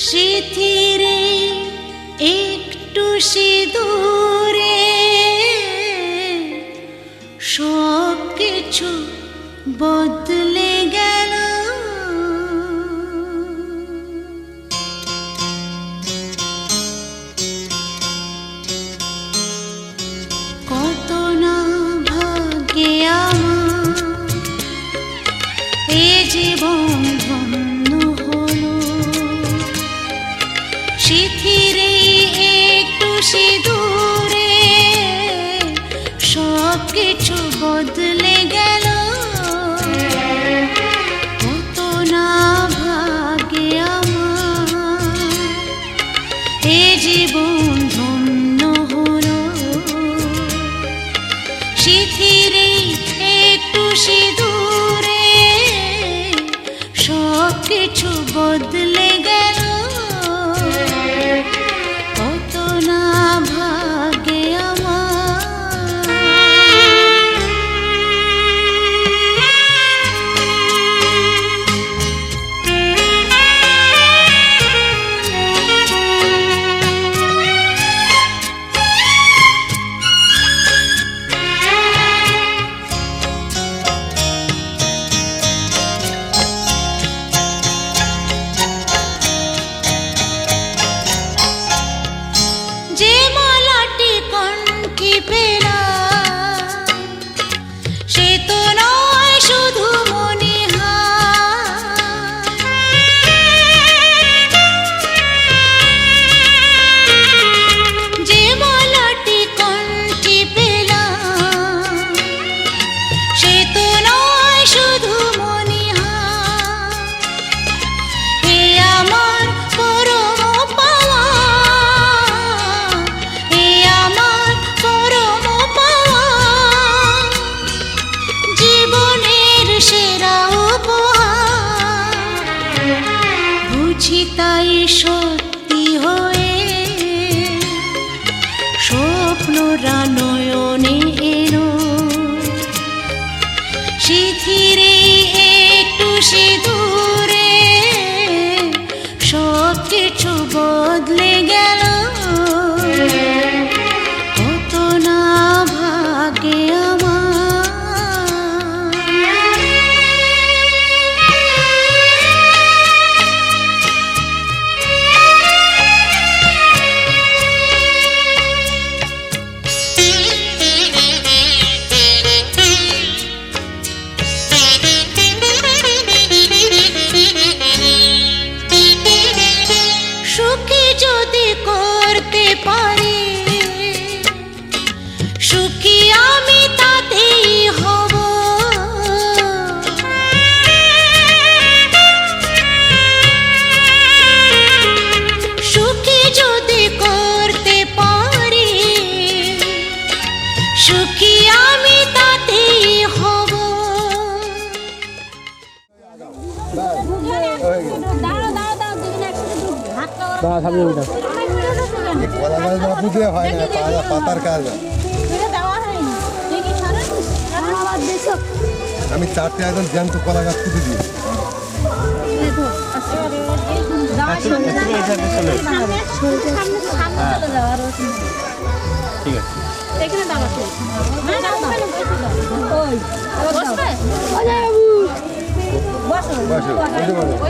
সিথিরে একটু সিঁদুরে সব কিছু বদলে গেল। কত না ভাগ্যে আমার এ জীবন ধন্য হলো। সিথিরে একটু সিঁদুরে সব কিছু বদলে গেল। কত না ভাগ্যে আমার এ জীবন ধন্য হলো। সিথিরে একটু সিঁদুরে সব কিছু বদলে গেল। কত না ভাগ্যে যে মালাটি কণ্ঠে পেলাম সে তো নয় শুধু মনে হয়। যে মালাটি কণ্ঠে পেলাম সে তো নয় শুধু মনে হয়। এ আমার পরম পাওয়া, এ আমার পরম পাওয়া, জীবনের সেরা উপহার। বুঝি তাই সত্যি হয়ে স্বপ্নরা নয়নে এলো। সিথিরে একটু সিঁদুরে সব কিছু বদলে গেল। কত না ভাগ্যে আমার। সুখী যদি করতে পারি সুখী আমি তাতেই হব। সুখী যদি করতে পারি সুখী আমি তাতেই হব। পাতার কাজ আমি 4টে একদম জ্যান্ত কলা গাছ পুঁতে দিই।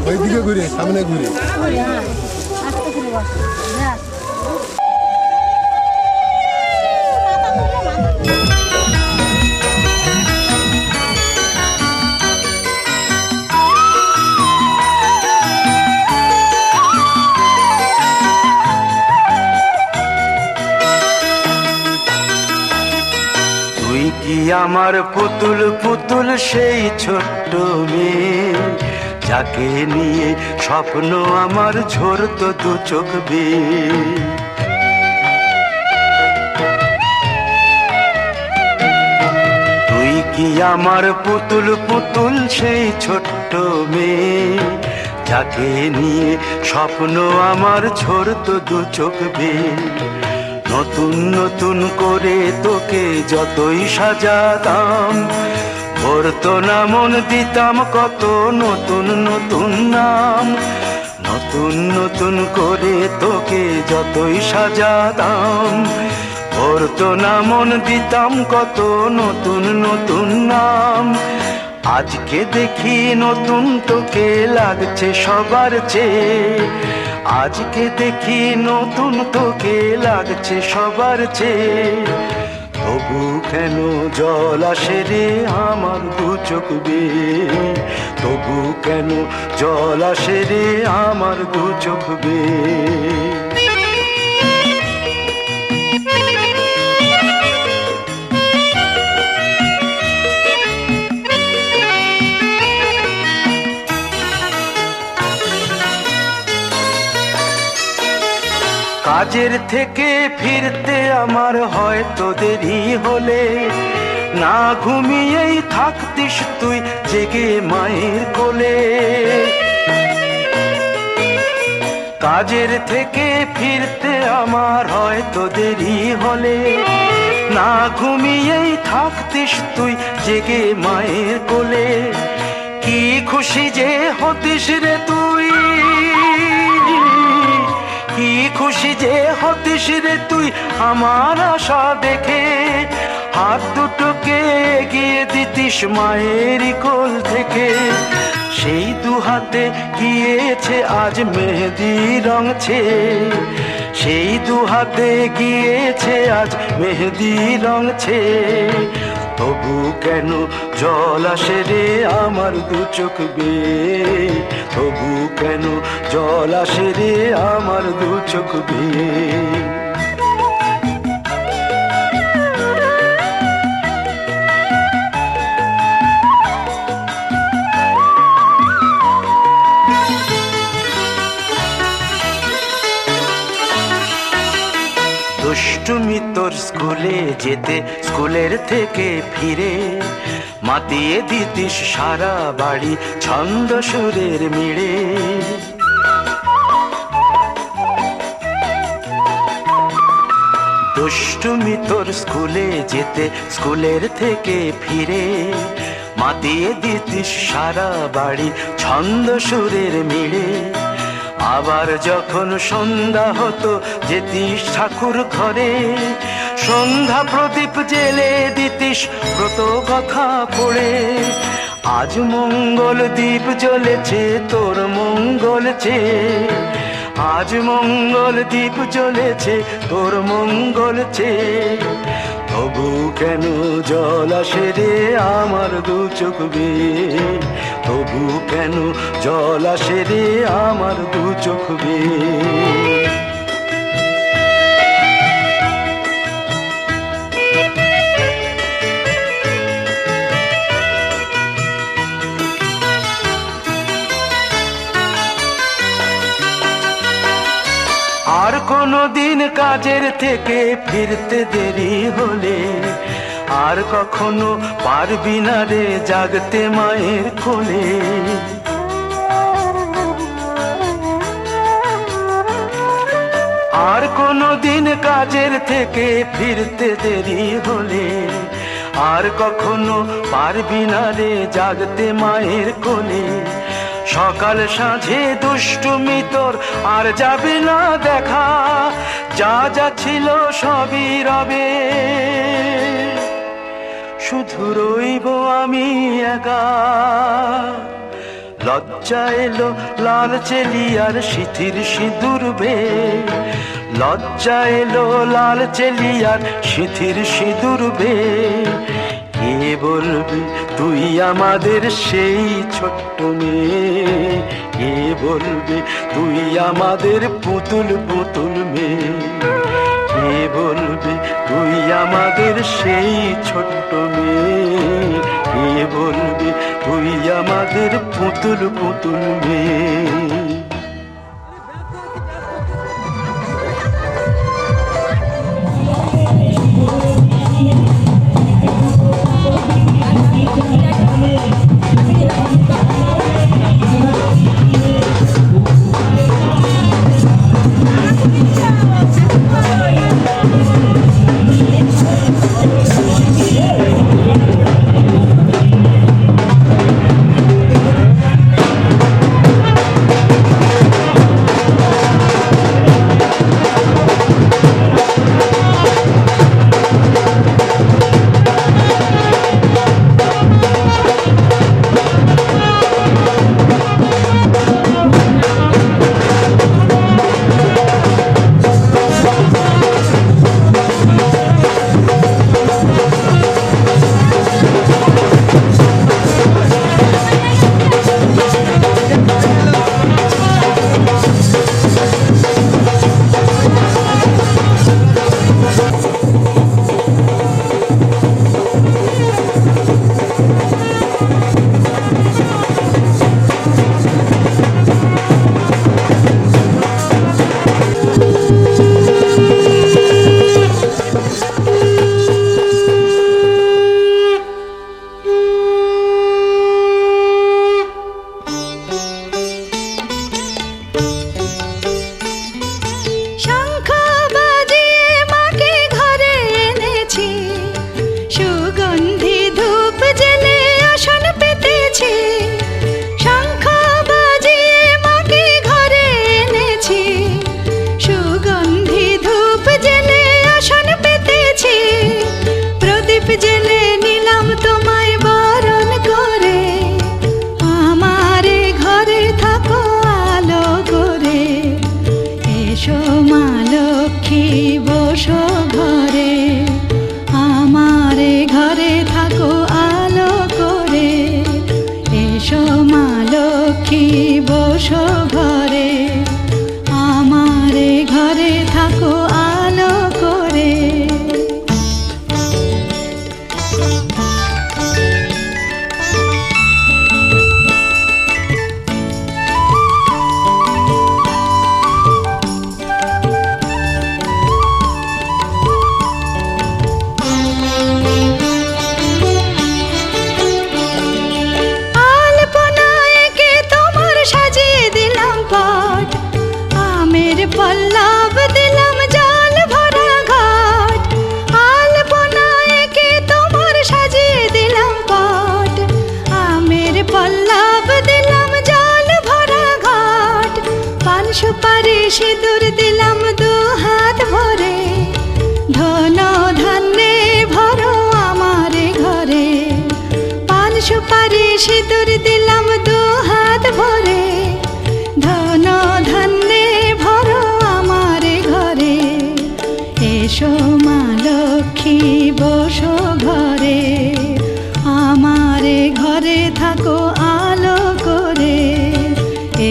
ওইদিকে ঘুরে সামনে ঘুরে কি আমার পুতুল পুতুল সেই ছোট্ট মেয়ে যাকে নিয়ে স্বপ্ন আমার ঝরতো দু চোখ বেয়ে। তুই কি আমার পুতুল পুতুল সেই ছোট্ট মেয়ে যাকে নিয়ে স্বপ্ন আমার ঝরতো দু চোখ বেয়ে। নতুন নতুন করে তোকে যতই সাজাতাম ভরতো না মন, দিতাম কত নতুন নতুন নাম। নতুন নতুন করে তোকে যতই সাজাতাম, ভরতো না মন, দিতাম কত নতুন নতুন নাম। আজকে দেখি নতুন তোকে লাগছে সবার চেয়ে, আজকে দেখি নতুন তোকে লাগছে সবার চেয়ে। তবু কেন জল আসে রে আমার দু চোখ বেয়ে, তবু কেন জল আসে রে আমার দু চোখ বেয়ে। কাজের থেকে ফিরতে আমার হয়তো দেরি হলে, না ঘুমিয়েই থাকতিস তুই জেগে মায়ের কোলে। কাজের থেকে ফিরতে আমার হয়তো দেরি হলে, না ঘুমিয়েই থাকতিস তুই জেগে মায়ের কোলে। কি খুশি যে হতিস রে তুই, কি খুশি যে হতিস রে তুই আমার আশা দেখে। হাত দুটোকে এগিয়ে দিতিস মায়ের কোল থেকে, সেই দু হাতে গিয়েছে আজ মেহেদি রং ছেয়ে, সেই দু হাতে গিয়েছে আজ মেহেদি রং ছেয়ে। তবু কেন জল আসে রে আমার দু চোখ বেয়ে, তবু কেন জল আসে রে আমার দু চোখ বেয়ে। দুষ্টুমি তোর স্কুলে যেতে, স্কুলের থেকে ফিরে মাতিয়ে দিতিস সারা বাড়ি ছন্দ সুরের মিড়ে। দুষ্টুমি তোর স্কুলে যেতে, স্কুলের থেকে ফিরে মাতিয়ে দিতিস সারা বাড়ি ছন্দ সুরের মিড়ে। আবার যখন সন্ধ্যা হতো যেতিস ঠাকুর ঘরে, সন্ধ্যা প্রদীপ জেলে দিতিস ব্রত কথা পড়ে। আজ মঙ্গল দ্বীপ জ্বলেছে তোর মঙ্গল চেয়ে, আজ মঙ্গল দ্বীপ জ্বলেছে তোর মঙ্গল চেয়ে। তবু কেন জল আসে রে আমার দু চোখ বেয়ে, তবু কেন জল আসে রে আমার দু চোখ বেয়ে। আর কোনো দিন কাজের থেকে ফিরতে দেরি হলে, আর কখনো পারবি না রে জাগতে মায়ের কোলে। আর কোনো দিন কাজের থেকে ফিরতে দেরি হলে, আর কখনো পারবি না রে জাগতে মায়ের কোলে। সকাল সাঁঝে দুষ্টুমি তোর আর যাবে না দেখা, যা যা ছিল সবই রবে, শুধু রইব আমি একা। লজ্জা এলো লাল চেলিয়ার সিথির সিঁদুর বেয়ে, লজ্জা এলো লাল চেলিয়ার সিথির সিঁদুর বেয়ে। কে বলবি তুই আমাদের সেই ছোট্ট মেয়ে, কে বলবি তুই আমাদের পুতুল পুতুল মেয়ে, কে বলবি তুই আমাদের সেই ছোট্ট মেয়ে, কে বলবি তুই আমাদের পুতুল পুতুল মেয়ে। এসো মা লক্ষ্মী বসো ঘরে, আমারে ঘরে থাকো আলো করে। এসো মা লক্ষ্মী বসো ঘরে, আমারে ঘরে থাকো আলো করে। পল্লব দিলাম জল ভরা ঘাট, আলপনা এঁকে তোমার সাজিয়ে দিলাম পট। আমের পল্লব দিলাম জল ভরা ঘাট, পান সুপারি সিঁদুর দিলাম দু হাত ভরে। ধন ধান্যে ভরো আমার ঘরে, পান সুপারি সিঁদুর দিলাম দু হাত ভরে। ধন ধান্যে ভরো আমার ঘরে, এসো মা লক্ষ্মী বসো ঘরে, আমারে ঘরে থাকো আলো করে।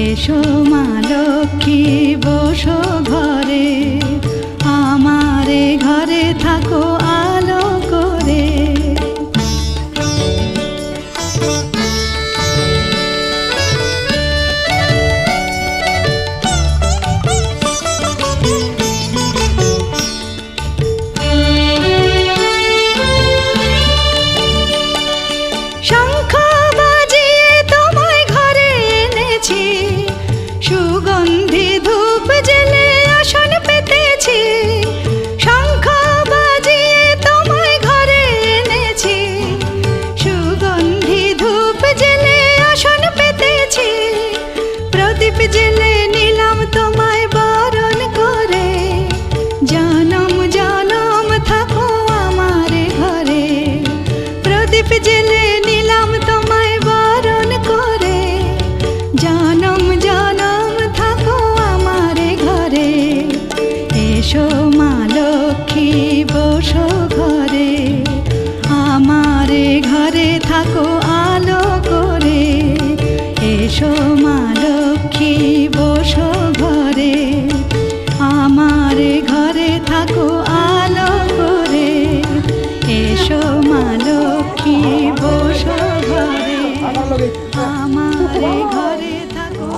এসো মা লক্ষ্মী বসো ঘরে, আমারে ঘরে থাকো আলো করে। শঙ্খ বাজিয়ে তোমায় ঘরে এনেছি, সুগন্ধি ধূপ জেলে আসন পেতেছি। শঙ্খ বাজিয়ে তোমায় ঘরে এনেছি, সুগন্ধি ধূপ জেলে আসন পেতেছি। প্রদীপ জেলে নিলাম তোমায় বরণ করে, জনম জনম থাকো আমার ঘরে। প্রদীপ জেলে নিলাম তোমায় বরণ করে, জনম জনম থাকো আমার ঘরে। এসো মা লক্ষ্মী বসো ঘরে, আমারে ঘরে থাকো আলো করে। এসো মা লক্ষ্মী বসো ঘরে, আমারে ঘরে থাকো আলো করে। এসো মা লক্ষ্মী বসো ঘরে, আমারে ঘরে থাকো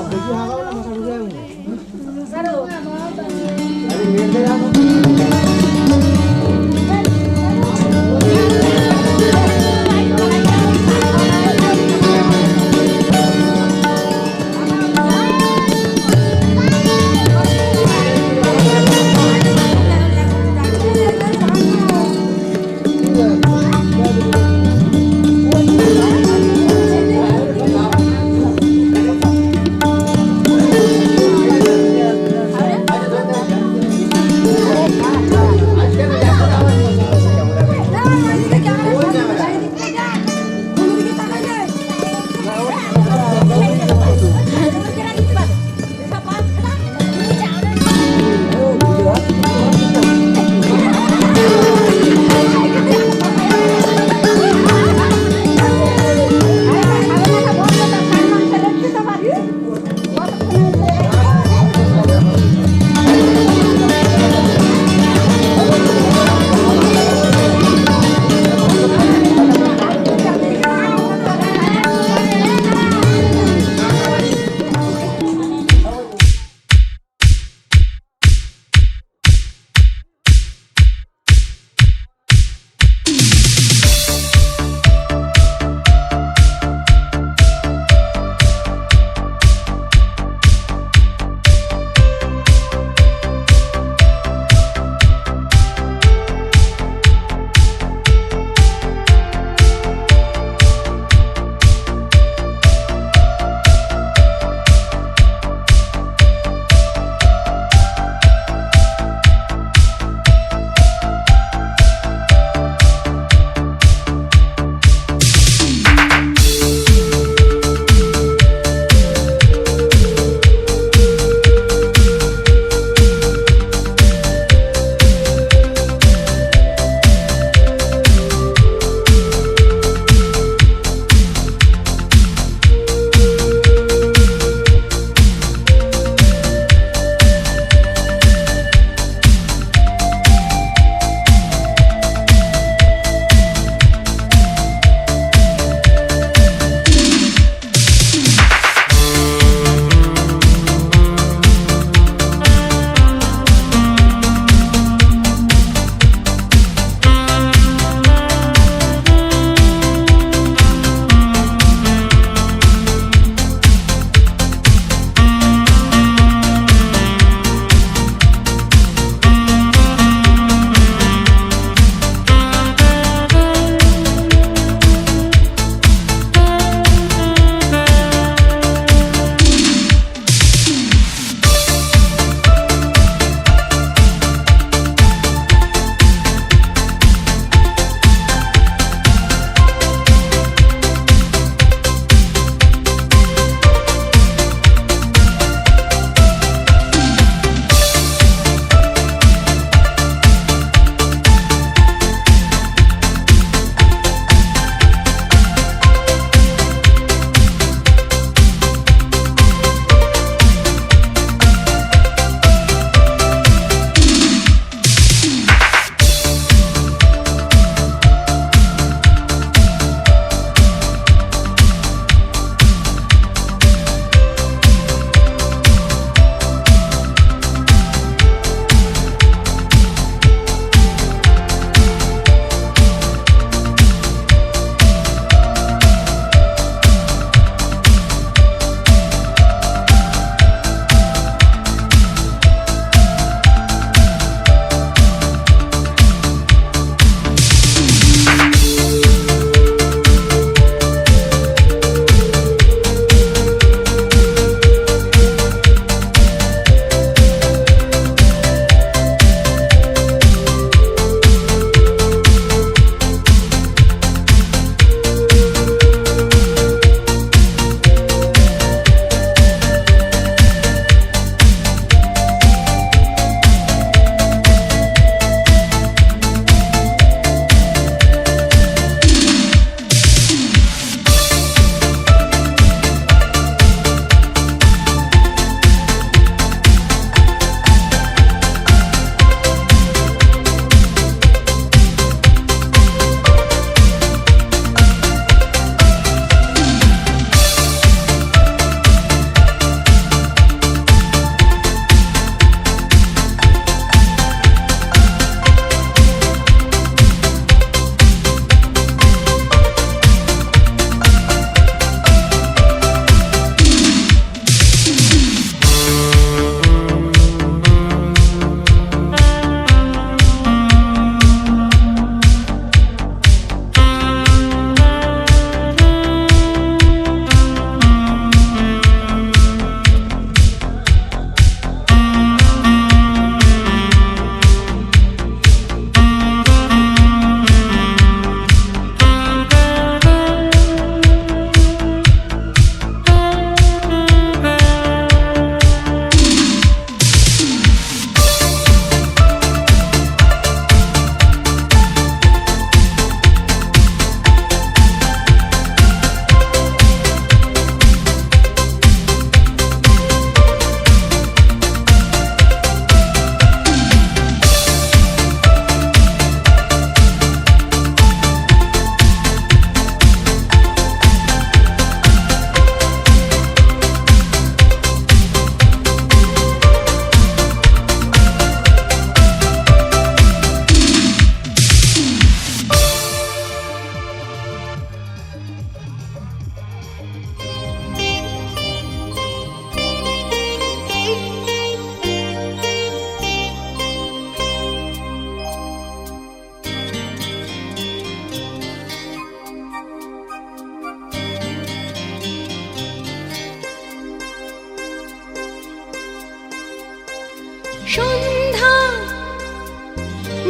সন্ধ্যা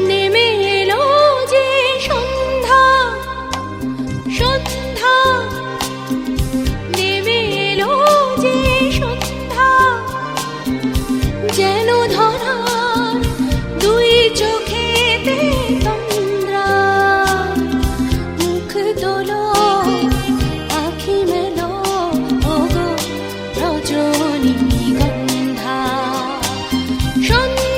নেমে এলো যে সন্ধ্যা, সন্ধ্যা নেমে এলো যে সন্ধ্যা, যেন ধরার দুই চোখেতে তন্দ্রা। মুখ তোলো আখি মেলো ওগো রজনীগন্ধা, সন্ধ্যা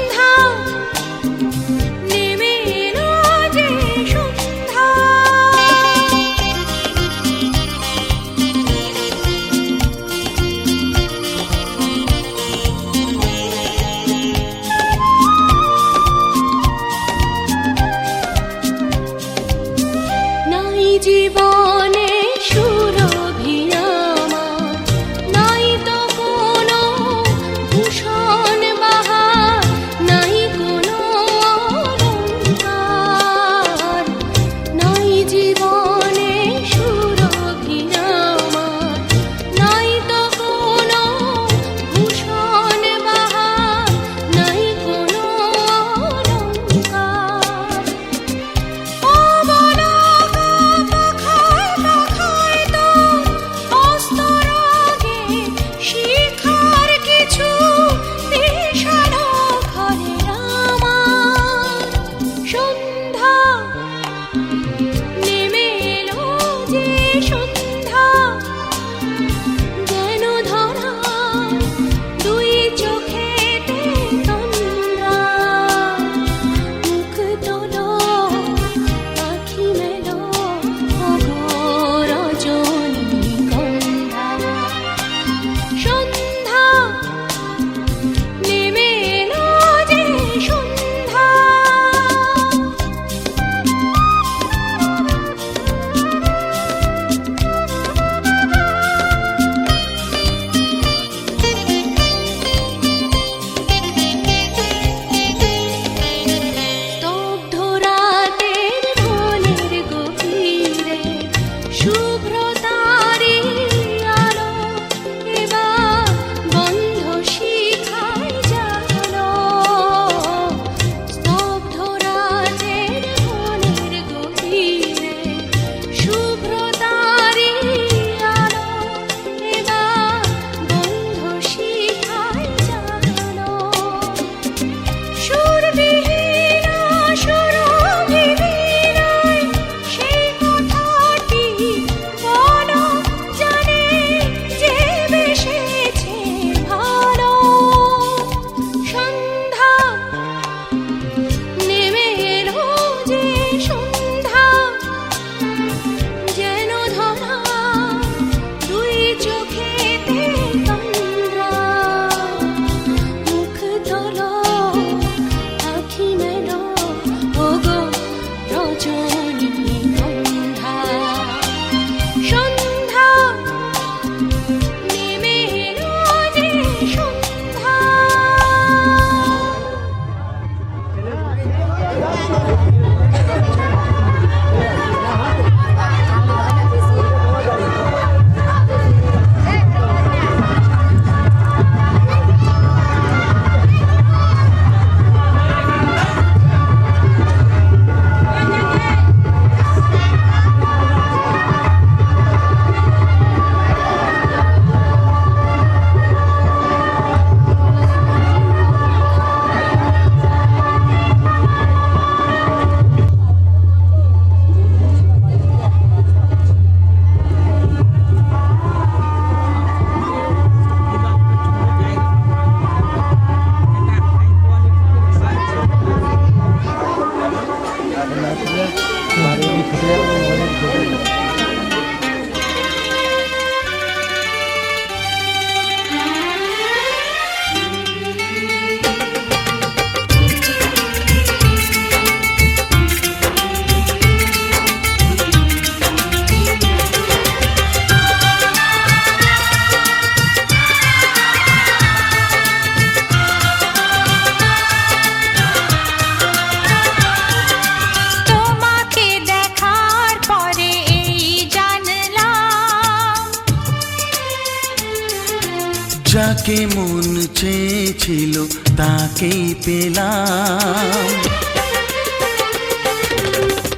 যাকে মন চেয়েছিল তাকেই পেলাম।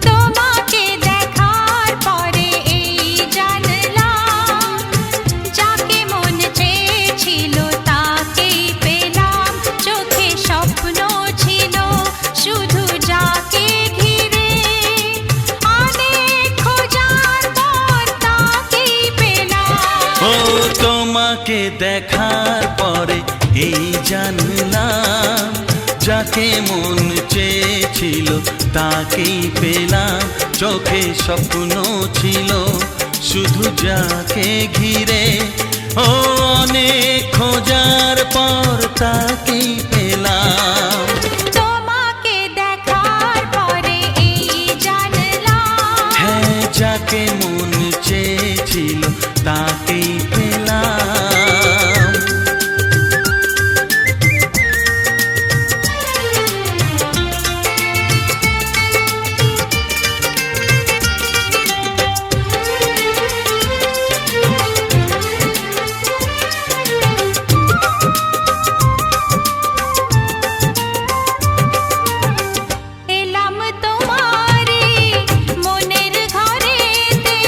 তোমাকে দেখার পরে এই জানলাম, যাকে মন চেয়েছিল তাকেই পেলাম। চোখে স্বপ্ন ছিল শুধু যাকে ঘিরে, অনেক খোঁজার পর তাকেই পেলাম। ও তোমাকে দেখার পরে এই জানলাম, যাকে মন চেয়েছিল তাকেই পেলাম। চোখে স্বপ্ন ছিল শুধু যাকে ঘিরে, ও অনেক খোঁজার পর তাকেই পেলাম। তোমাকে দেখার পরে এই জানলাম, হ্যাঁ, যাকে মন চেয়েছিল তাকেই পেলাম। এলাম তোমারে মনের ঘরেতে,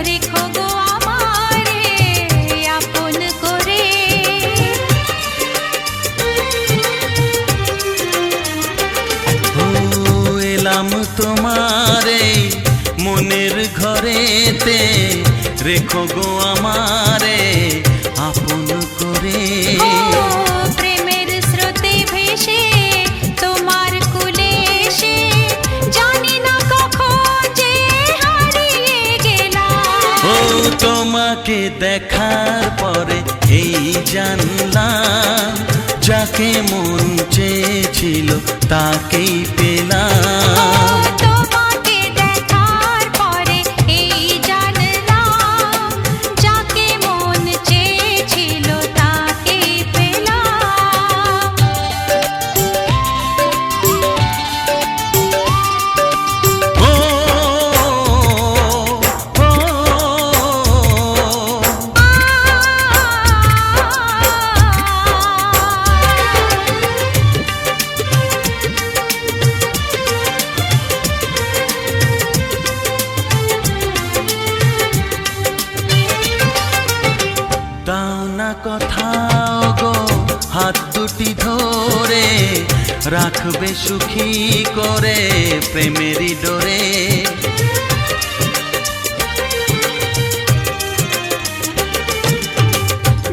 রেখো গো আমারে আপন করে। ও এলাম তোমারে মনের ঘরেতে, রেখো গো আমারে আপন করে। ও প্রেমের স্রোতে ভেসে তোমার কুলে এসে, জানি না কখন যে হারিয়ে গেলাম। ও তোমাকে দেখার পরে এই জানলাম, যাকে মন চেয়েছিল তাকেই পেলাম। তোমাকে দেখার পরে এই জানলাম, যাকে মন চেয়েছিল তাকেই পেলাম। ও, ও, দাও না কোথাও গো হাত দুটি ধরে, রাখবে সুখী করে প্রেমেরই ডোরে।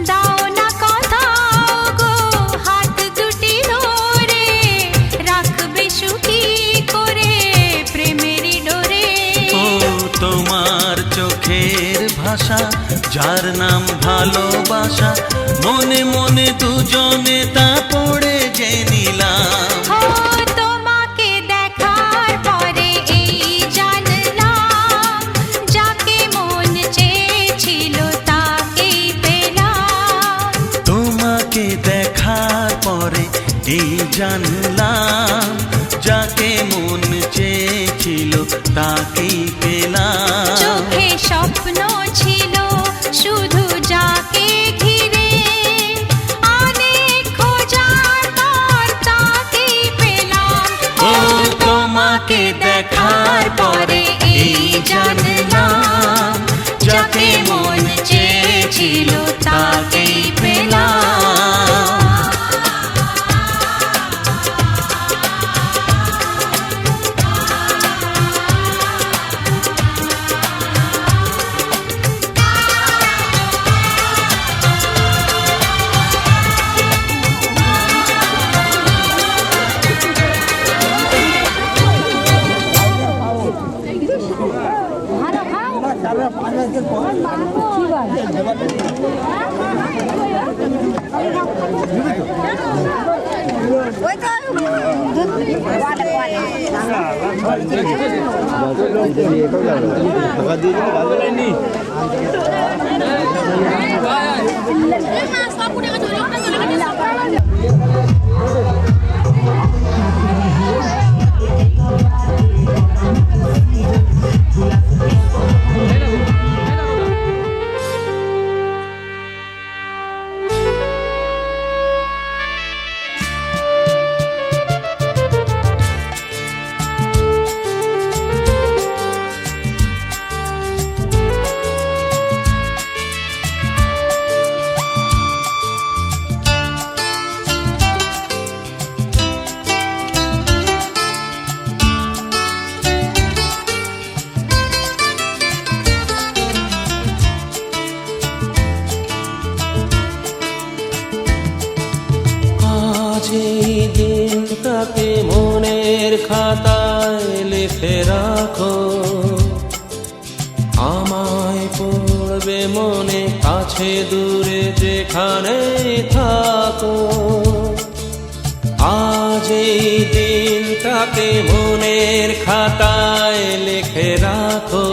দাও না কোথাও গো হাত দুটি ধরে, রাখবে সুখী করে প্রেমেরই ডোরে। ও তোমার চোখের ভাষা, যার নাম ভালোবাসা, মনে মনে দুজনে তা পড়ে যে নিলাম। ও তোমাকে দেখার পরে এই জানলাম, যাকে মন চেয়েছিল তাকেই পেলাম। তোমাকে দেখার পরে এই জানলাম, যাকে মন চেয়েছিল তাকেই পেলাম। চোখে স্বপ্ন ছিল শুধু যাকে ঘিরে, অনেক খোঁজার পর তাকেই পেলাম। ও তোমাকে দেখার পরে এই জানলাম, যাকে মন চেয়েছিল তাকেই পেলাম। দিনটাকে মনের খাতায় লিখে রাখো, আমায় পড়বে মনে কাছে দূরে যেখানে থাকো। আজ এই দিনটাকে মনের খাতায় লিখে রাখো,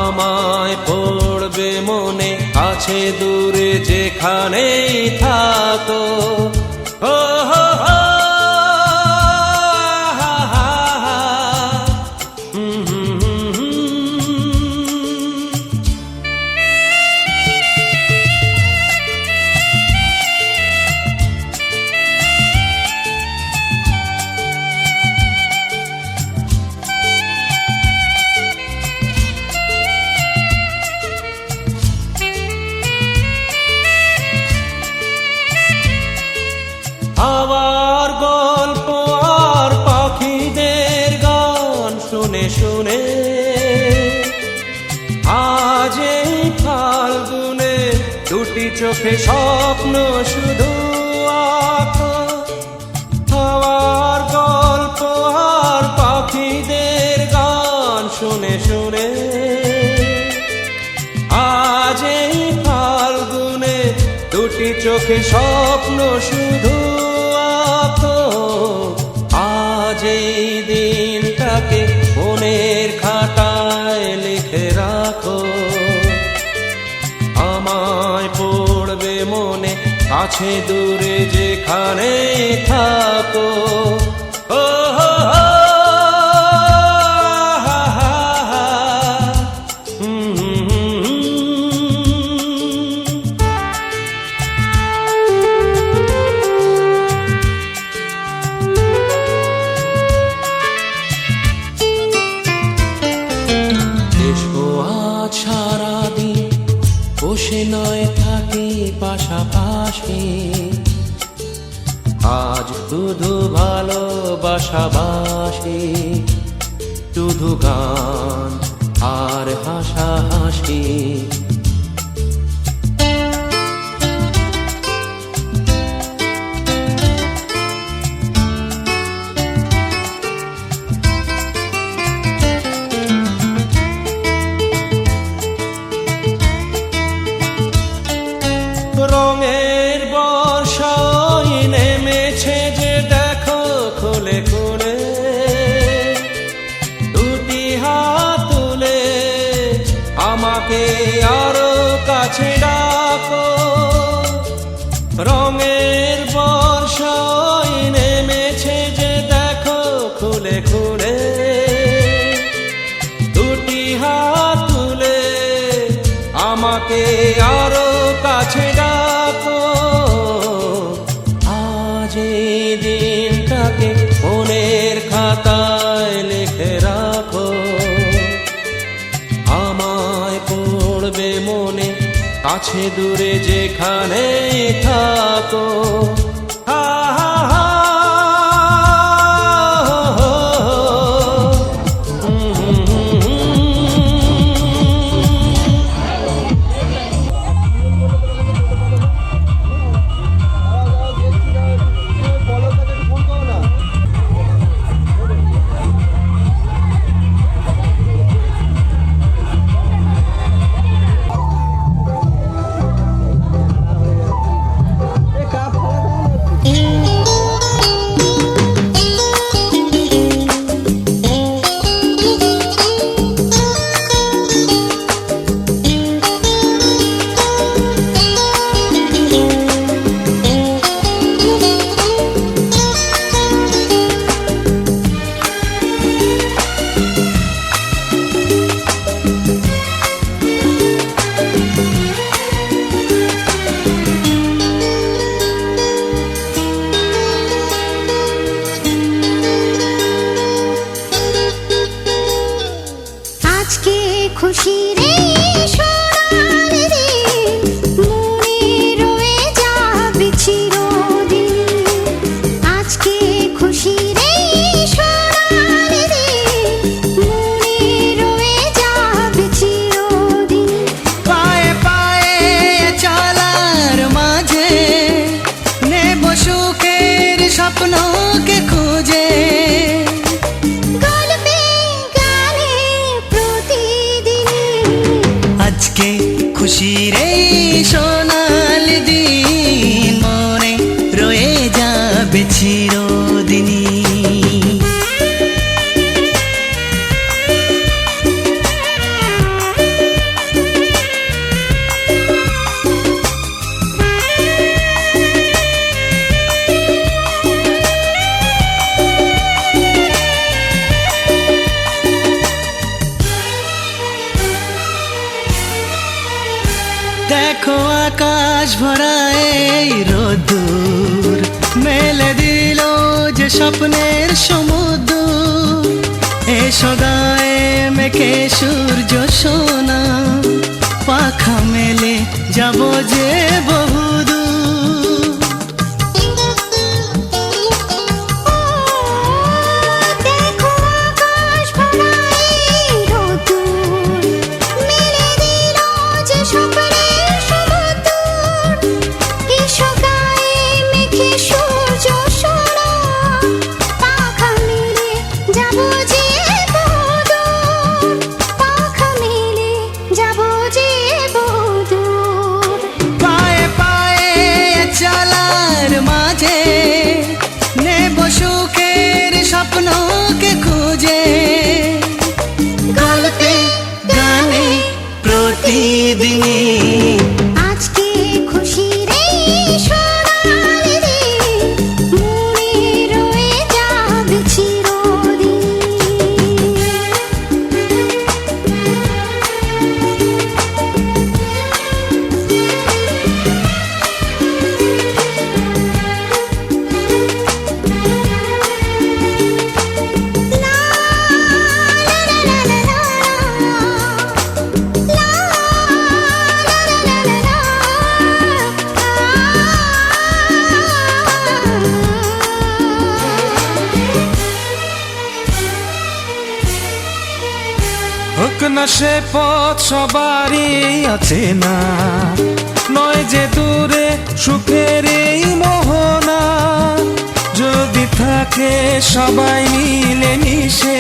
আমায় পড়বে মনে কাছে দূরে যেখানেই থাকো। ও হো হো, হা হা হা, হুম হুম হুম হুম। হাওয়ার গল্প আর পাখিদের গান শুনে শুনে আজ এই ফাল্গুনে দুটি চোখে স্বপ্ন শুধু আঁকো। হাওয়ার গল্প আর পাখিদের গান শুনে শুনে আজ এই ফাল্গুনে দুটি চোখে স্বপ্ন শুধু আঁকো। আজ এই দিনটাকে মনের খাতায় লিখে রাখো, আমায় পড়বে মনে কাছে দূরে যেখানে থাকো। ও হো হো, হা হা হা, হুম হুম হুম হুম। এসো আজ সারাদিন বসে নয় থাকি পাশাপাশি, আজ শুধু ভালোবাসাবাসি, শুধু গান আর হাসাহাসি। রঙের বর্ষায় নেমেছে যে দেখো খুলে খুলে, দুটি হাত তুলে আমাকে আরো কাছে ডাকো। রঙের বর্ষায় নেমেছে যে দেখো খুলে খুলে, দুটি হাত তুলে আমাকে আরো কাছে ডাকো। আজ এই দিনটাকে মনের খাতায় লিখে রাখো, আমায় পড়বে মনে কাছে দূরে যেখানে থাকো। হা হা হা, হো হো হো, হুম হুম হুম হুম। এ কাপ যাবে চিরদিনই। দেখো আকাশ ভরা এই রোদ্দুর মেলে দিল যে স্বপ্নের সমুদ্র। এসো গায়ে মেখে সূর্য সোনা, পাখা মেলে যাব যে বহুদূর। দেখো আকাশ ভরা এই রোদ্দুর, মেলে দিল যে স্বপ্নের সমুদ্র। এসো গায়ে মেখে সূর্য সোনা, পাখা মেলে যাব যে বহুদূর, পাখা মেলে যাব যে বহুদূর। পায়ে পায়ে চলার মাঝে নেব সুখের স্বপ্নকে খুঁজে। গল্পে গানে প্রতিদিনই আজকে খুশির এই সোনালি দিন, মনে রয়ে যাবে চিরদিন। হোক না সে পথ সবারই আছে না, নয় যে দূরে সুখের এই মোহনা। যদি থাকে সবাই মিলে মিশে,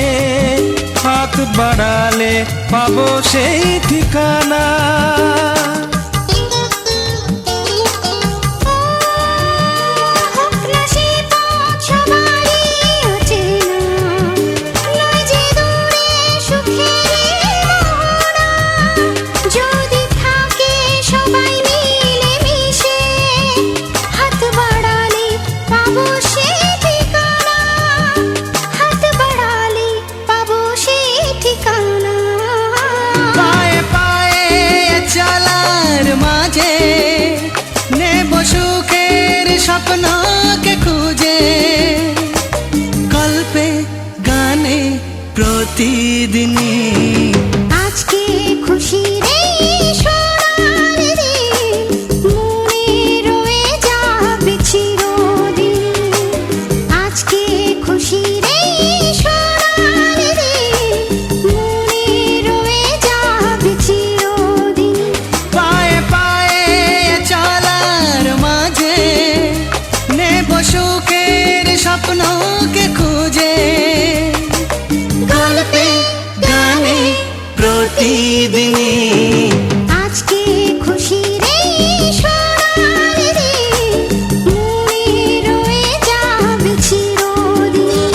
হাত বাড়ালে পাবো সেই ঠিকানা। হোক না সে পথ সবারই অচেনা, নয় যে দূরে সুখের মোহনা। যদি থাকে সবাই মিলে মিশে, হাত বাড়ালে পাবো সেই ঠিকানা, হাত বাড়ালে পাবো সেই ঠিকানা। পায়ে পায়ে চলার মাঝে নেব সুখের স্বপ্নকে খুঁজে। গল্পে গানে প্রতিদিনই আজকে খুশির এই সোনালি দিন, মনে রয়ে যাবে চিরদিন। আজকে খুশির এই সোনালি দিন, মনে রয়ে যাবে চিরদিন। পায়ে পায়ে চলার মাঝে নেব সুখের স্বপ্নকে খুঁজে। গল্পে গানে প্রতিদিনই আজকে খুশির এই সোনালি দিন, মনে রয়ে যাবে চিরদিন।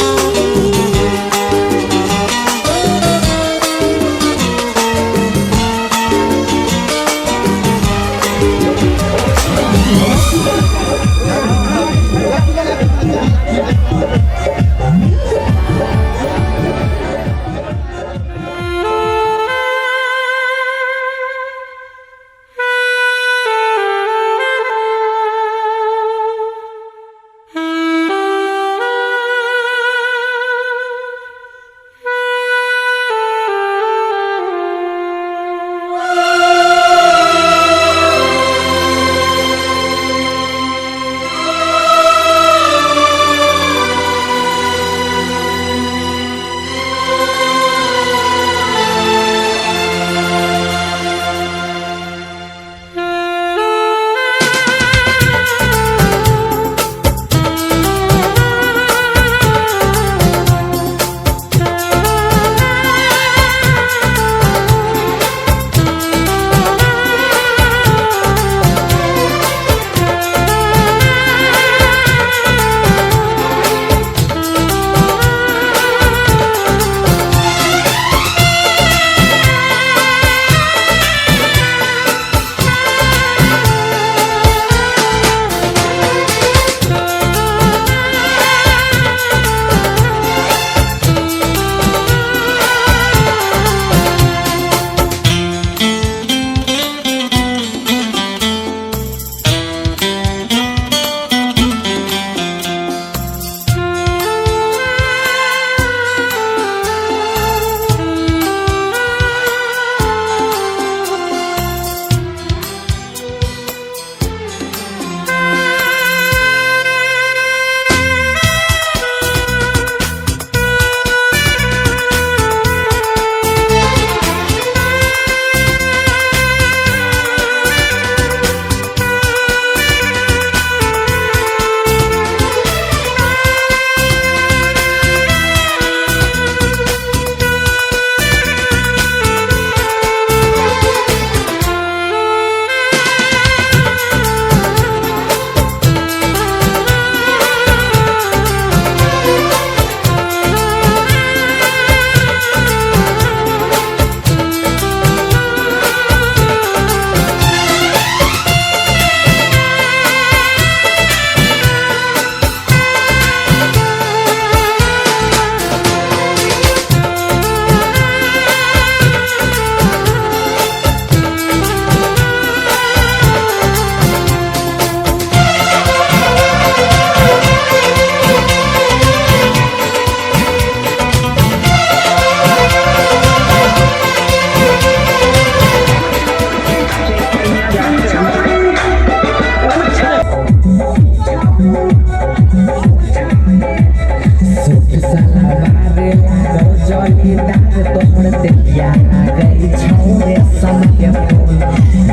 रेशम के फूल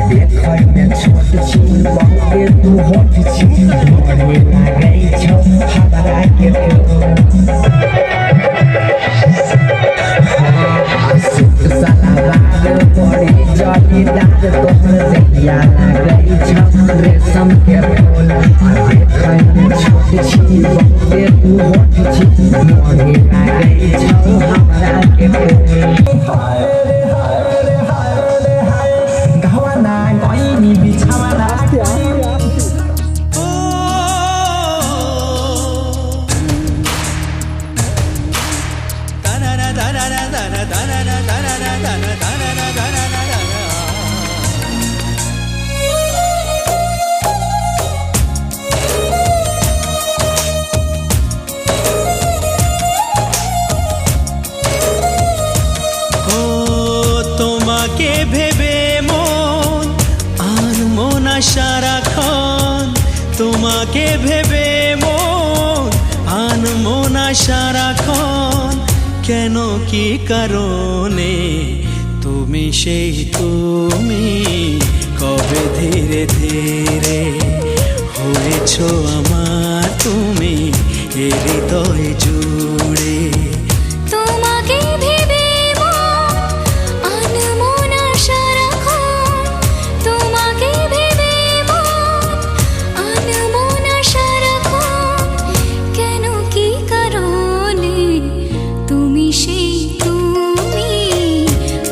देखै में छोट छी बहुते तू होठ छी बड़े लागै छौ हमरा के सूट सलवार बड़ी जमीदार तोहर जहिया लागै छौ रेशम के फूल देखै में छोट छी बहुते तू होठ छी बड़े लागै छौ हमरा के घवना गइनी बिछावना তোমাকে ভেবে মন আর মন সারাক্ষণ তোমাকে ভেবে মন আর মন সারাক্ষণ কেন কি কারণে তুমি সেই তুমি কবে ধীরে ধীরে হয়েছো আমার তুমি এ হৃদয় জুড়ে তোমাকে ভেবে মন আনমনা সারাক্ষণ তোমাকে ভেবে মন আনমনা সারাক্ষণ কেন কি কারণে তুমি সেই তুমি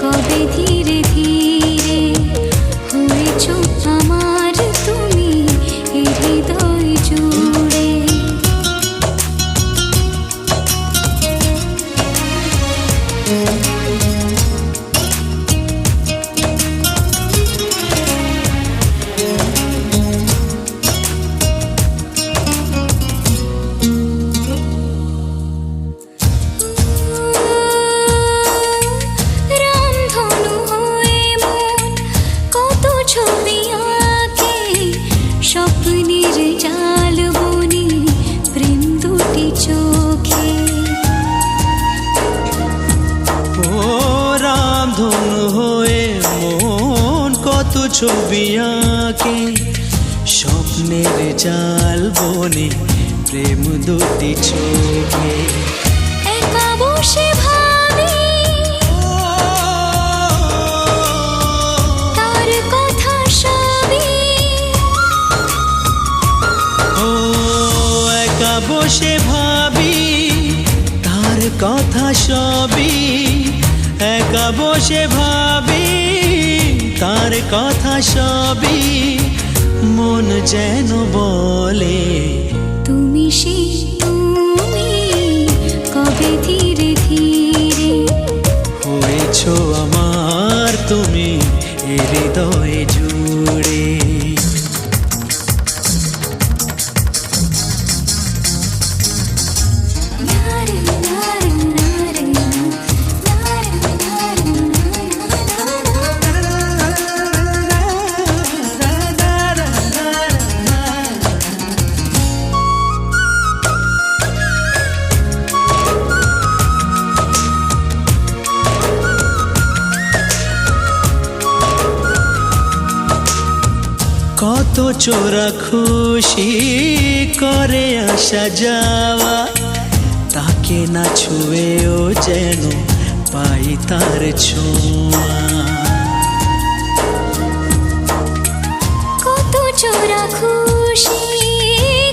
কবে ধীরে ধীরে হয়েছো আমার তুমি এই হৃদয় জুড়ে রামধনু হয়ে মন কত ছবি আঁকে স্বপ্নের জাল বনে প্রেম দুটি চোখে ও রামধনু হয়ে মন কত ছবি আঁকে স্বপ্নের জাল বনে প্রেম দুটি চোখে একা বসে ভাবি তার কথা সবই ও একা বসে ভাবি তার কথা সবই একা বসে ভাবি তার কথা সবই মন যেন বলে তুমি সেই তুমি কবে ধীরে ধীরে হয়েছো আমার তুমি এ হৃদয় জুড়ে নারে নারে নারে নারে কত চোরা খুশি করে আসা যাওয়া তাকে না ছুঁয়েও যেন পাই তার ছোঁয়া কত চোরা খুশি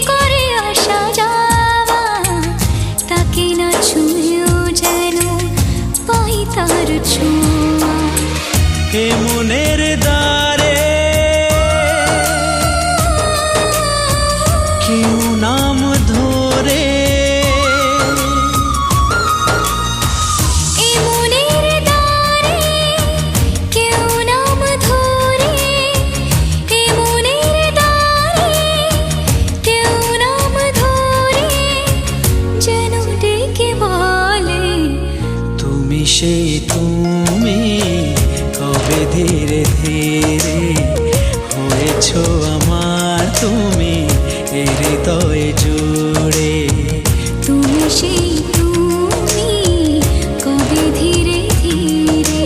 করে আসা যাওয়া তাকে না ছুঁয়েও যেন পাই তার ছোঁয়া এ মনের দ্বারে কেউ নাম ধরে এ মনের দ্বারে কেউ নাম ধরে এ মনের দ্বারে কেউ নাম ধরে যেন ডেকে বলে তুমি সেই তুমি কবে ধীরে ধীরে হয়েছো আমার তুমি এ হৃদয় জুড়ে তুমি সেই তুমি কবে ধীরে ধীরে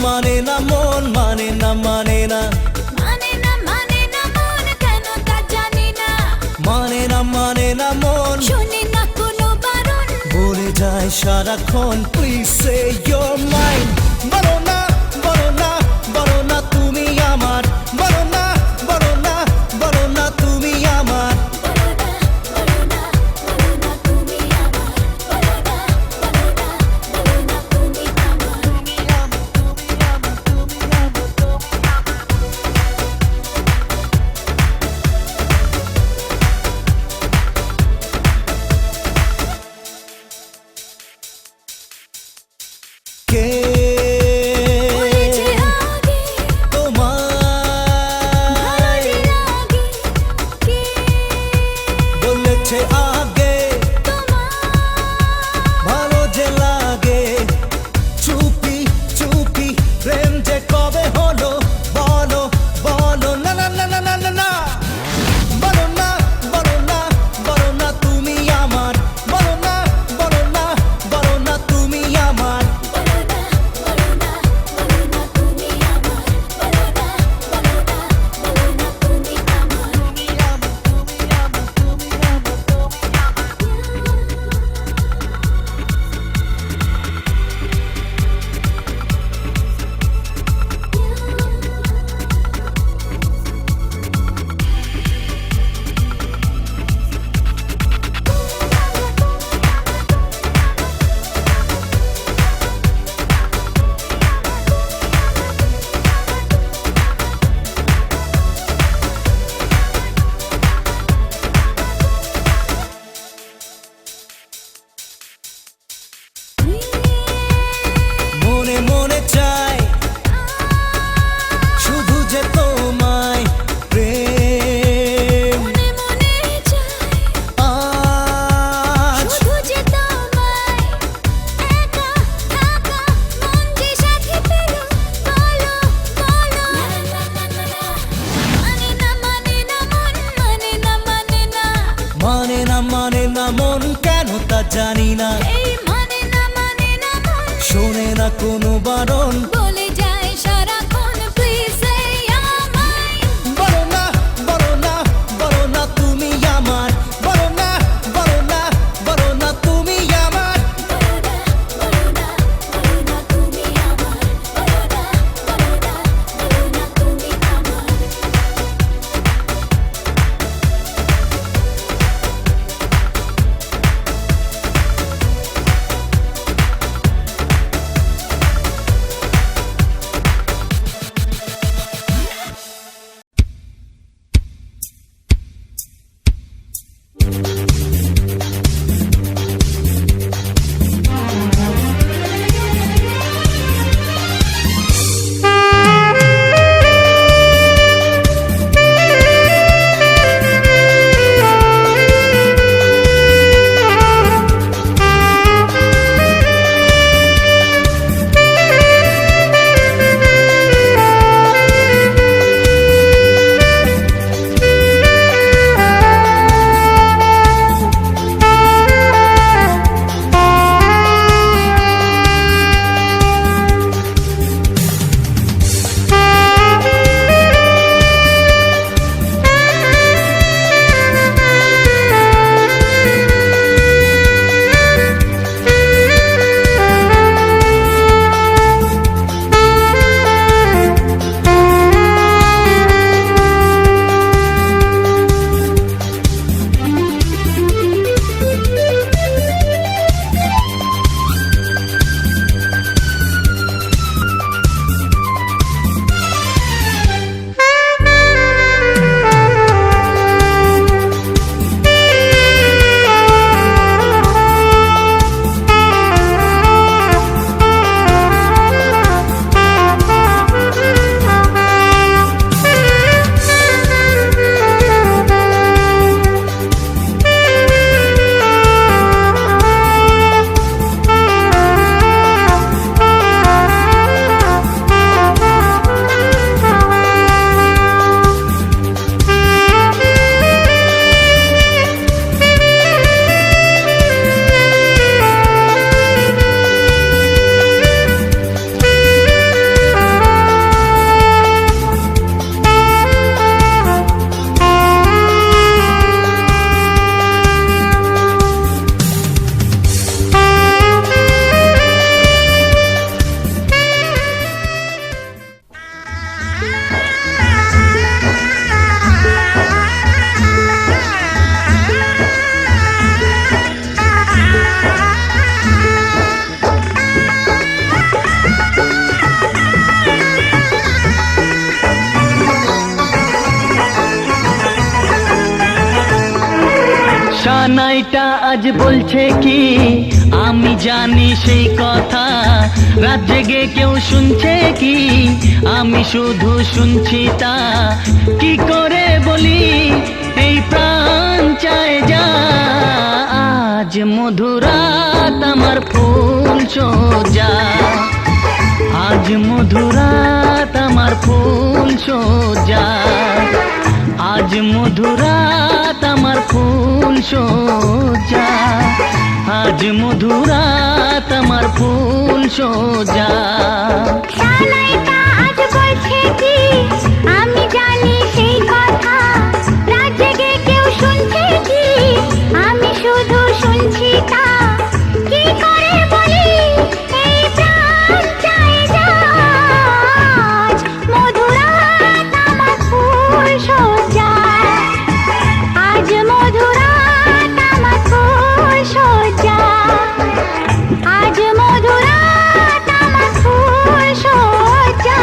মানে না মন মানে না মানে না মন কেন তা জানি না মানে না মন শুনি না কোনো বারণ বলে যায় সারাক্ষণ প্লিজ সে ইউর মাইন্ড বলো না তুমি আমার বলো না তুমি আমার তুমি কে বলেছে আগে তোমায় লাগে কে বলেছে আগে ভালো যে লাগে চুপি প্রেম যে কবে হলো বলো না বলো না তুমি আমার বলো না তুমি আমার মনে চাই শুধু যে তোমায় প্রেম মনে চাই আজ শুধু যে তোমায় একা থাকা মন যে সাথে পেল বলো মানে না মন মানে না মন কেন তা জানি না এই মানে না মন শোনে না কোনো বারণ বলে যায় সারাক্ষণ প্লিজ সে আমায় বলো না তুমি আমার বলো না তুমি আমার তুমি আমার সালাইটা আজ বলছে কি আমি জানি সেই কথা, রাত জেগে কেউ শুনছে কি আমি শুধু শুনছি তা, কি করে বলি এই প্রাণ চায় যা। আজ মধুরাত আমার ফুল সোজা, আজ মধুরাত আমার ফুল সোজা, আজ মধুরাত আমার ফুল সোজা, আজ মধুরাত আমার ফুল সোজা। সালাইটা আজ বলছে কি আমি জানি সেই কথা, রাত জেগে কেউ শুনছে কি আমি শুধু শুনছি তা, কি করে বলি এই প্রাণ চায় যা। আজ মধুরাত আমার ফুল সোজা, আজ মধুরাত আমার ফুল সোজা, আজ মধুরাত আমার ফুল সোজা,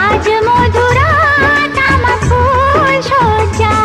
আজ মধুরাত আমার ফুল সোজা।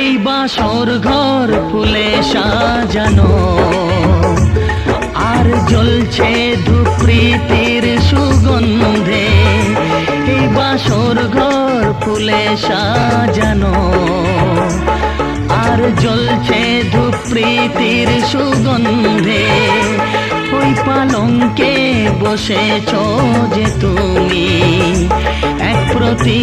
এই বাসর ঘর ফুলে সাজানো, আর জ্বলছে ধূপ প্রীতির সুগন্ধে। এই বাসর ঘর ফুলে সাজানো, আর জ্বলছে ধূপ প্রীতির সুগন্ধে। ওই পালঙ্কে বসেছ যে তুমি এক প্রতি